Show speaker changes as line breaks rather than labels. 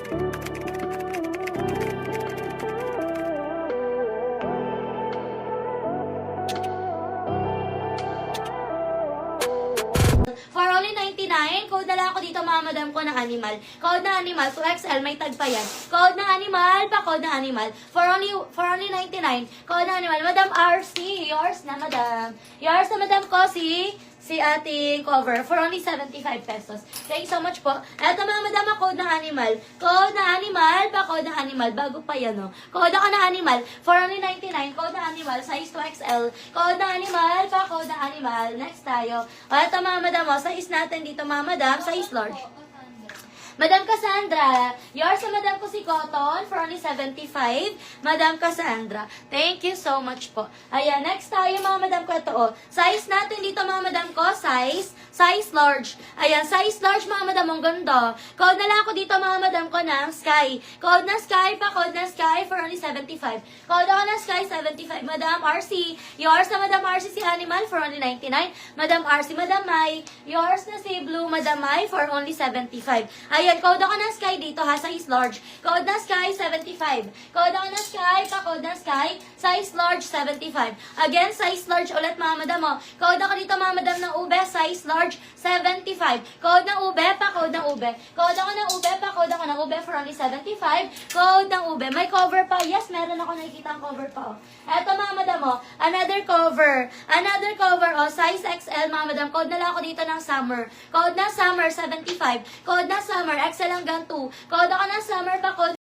For only 99, code na lang ako dito mga madam ko ng animal. Code na animal, 2XL, may tag pa yan. Code na animal, pa-code na animal. For only 99, code na animal. Madam RC, yours na madam. Yours na madam ko si ating cover for only 75 pesos. Thank you so much po. Eto mga madam, code ng animal. Code na animal, pa-code ng animal. Bago pa yan, no? Code ako na animal. For only 99, code na animal, size 2XL. Code na animal, pa-code ng animal. Next tayo. O, eto mga madam, size natin dito mga madam, size large. Madam Cassandra, yours sa madam ko si Cotton for only 75. Madam Cassandra, thank you so much po. Ayan, next tayo mga madam ko ito. Oh. Size natin dito mga madam ko, size large. Ayan, size large mga madam, ang ganda. Code na lang ako dito mga madam ko ng Sky. Code na Sky pa, code na Sky for only 75. Code ako na Sky 75. Madam RC, yours na madam RC si Animal for only 99. Madam RC, Madam Mai, yours na si Blue, Madam Mai for only 75. Ayan, code ako ng Sky dito ha, size large. Code na Sky, 75. Code ako ng Sky, pa-code na Sky, size large, 75. Again, size large ulit mga madam mo. Code ako dito mga madam ng Ube, size large, 75. Code ng Ube, pa-code ng Ube. Code ako ng Ube, pa-code ako ng Ube for only 75. Code ng Ube. May cover pa. Yes, meron ako nakikita ang cover pa. Oh. Eto mga madam mo, another cover. Another cover, oh, size XL mga madam. Code na lang ako dito ng Summer. Code na Summer, 75. Code na Summer, XL hanggang 2. Code ako ng Summer pa, code